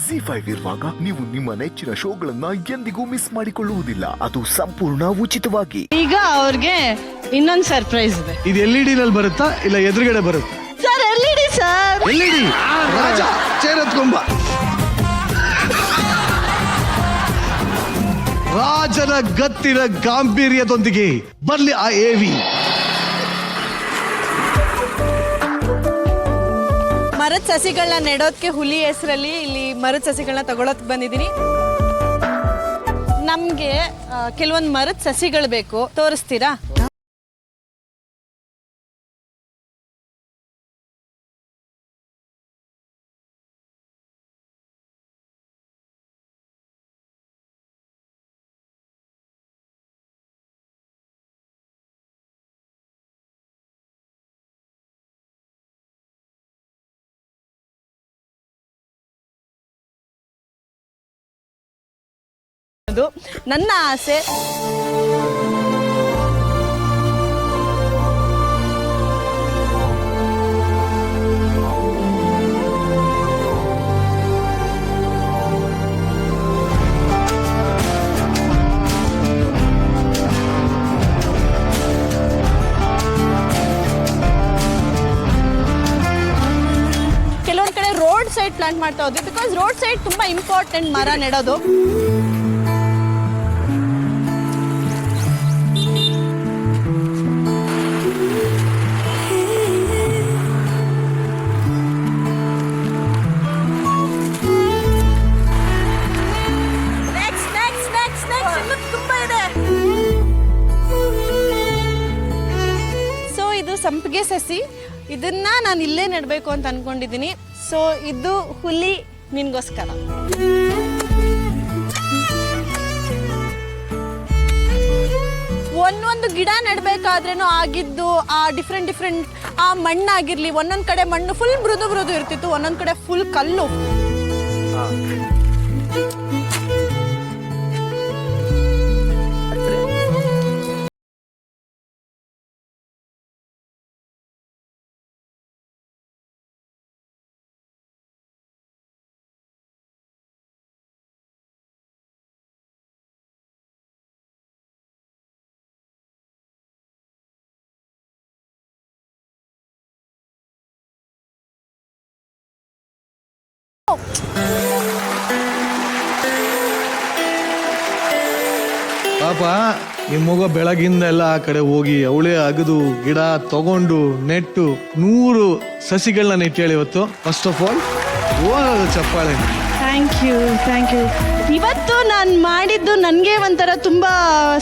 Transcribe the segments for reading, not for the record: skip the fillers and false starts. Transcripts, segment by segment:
ZEE5 ಇರುವಾಗ ನೀವು ನಿಮ್ಮ ನೆಚ್ಚಿನ ಶೋಗಳನ್ನ ಎಂದಿಗೂ ಮಿಸ್ ಮಾಡಿಕೊಳ್ಳುವುದಿಲ್ಲ. ಅದು ಸಂಪೂರ್ಣ ಉಚಿತವಾಗಿ. ಈಗ ಅವ್ರಿಗೆ ಇನ್ನೊಂದು ಸರ್ಪ್ರೈಸ್ ಇದೆ. ಇದು LED ನಲ್ಲಿ ಬರುತ್ತಾ ಇಲ್ಲ ಎದುರುಗಡೆ ಬರುತ್ತೆ? Sir LED sir. LED ರಾಜ ಚೇರತ್ಕೊಂಬ ರಾಜನ ಗತ್ತಿನ ಗಾಂಭೀರ್ಯದೊಂದಿಗೆ ಬರ್ಲಿ ಆ AV. ಮರದ ಸಸಿಗಳನ್ನ ನೆಡೋದಕ್ಕೆ ಹುಲಿ ಹೆಸರಲ್ಲಿ ಇಲ್ಲಿ ಮರದ ಸಸಿಗಳನ್ನ ತಗೊಳಕ್ ಬಂದಿದ್ದೀನಿ. ನಮ್ಗೆ ಕೆಲವೊಂದು ಮರದ ಸಸಿಗಳು ಬೇಕು, ತೋರಿಸ್ತೀರಾ? ಅದು ನನ್ನ ಆಸೆ. ಕೆಲವೊಂದು ಕಡೆ ರೋಡ್ ಸೈಡ್ ಪ್ಲಾಂಟ್ ಮಾಡ್ತಾ ಹೋದ್ವಿ, ಬಿಕಾಸ್ ರೋಡ್ ಸೈಡ್ ತುಂಬಾ ಇಂಪಾರ್ಟೆಂಟ್ ಮರ ನೆಡೋದು. ಸಂಪಿಗೆ ಸಸಿ, ಇದನ್ನ ನಾನು ಇಲ್ಲೇ ನೆಡಬೇಕು ಅಂತ ಅನ್ಕೊಂಡಿದ್ದೀನಿ. ಸೊ ಇದು ಹುಲಿ ನಿನ್ಗೋಸ್ಕರ. ಒಂದೊಂದು ಗಿಡ ನೆಡ್ಬೇಕಾದ್ರೇನು ಆಗಿದ್ದು ಆ ಡಿಫ್ರೆಂಟ್ ಆ ಮಣ್ಣಾಗಿರ್ಲಿ, ಒಂದೊಂದ್ ಕಡೆ ಮಣ್ಣು ಫುಲ್ ಮೃದು ಇರ್ತಿತ್ತು, ಒಂದೊಂದ್ ಕಡೆ ಫುಲ್ ಕಲ್ಲು. ಪಾಪ ಈ ಮಗ ಬೆಳಗಿಂದ ಎಲ್ಲ ಆ ಕಡೆ ಹೋಗಿ ಅವಳೇ ಅಗದು ಗಿಡ ತಗೊಂಡು ನೆಟ್ಟು 100 ಸಸಿಗಳನ್ನ ನೆಟ್ಟೇಳಿ ಇವತ್ತು. ಫಸ್ಟ್ ಆಫ್ ಆಲ್ ಚಪ್ಪಾಳೆ. Thank you. ಇವತ್ತು ನಾನು ಮಾಡಿದ್ದು ನನಗೆ ಒಂಥರ ತುಂಬ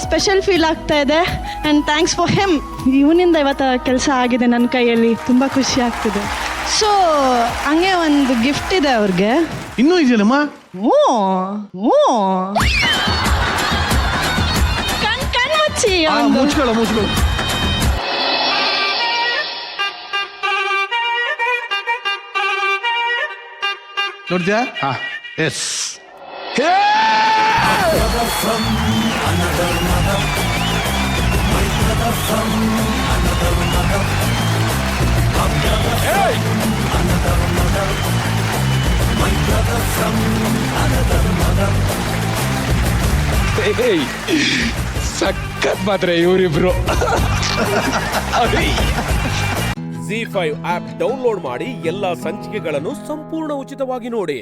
ಸ್ಪೆಷಲ್ ಫೀಲ್ ಆಗ್ತಾ ಇದೆ. And thanks for him. ಇವನಿಂದ ಇವತ್ತು ಕೆಲಸ ಆಗಿದೆ ನನ್ನ ಕೈಯಲ್ಲಿ, ತುಂಬ ಖುಷಿ ಆಗ್ತಿದೆ. ಸೊ ಹಂಗೆ ಒಂದು ಗಿಫ್ಟ್ ಇದೆ ಅವ್ರಿಗೆ. ಇನ್ನೂ ಇದೆಯಲ್ಲಮ್ಮ? ಮುಚ್ಕೊಳ್ಳ ನೋಡ್ದ್ಯಾ? ಎಸ್. ಸಖತ್ ಮಾತ್ರ ಇವರಿಬ್ರು. ZEE5 ಆಪ್ ಡೌನ್ಲೋಡ್ ಮಾಡಿ ಎಲ್ಲಾ ಸಂಚಿಕೆಗಳನ್ನು ಸಂಪೂರ್ಣ ಉಚಿತವಾಗಿ ನೋಡಿ.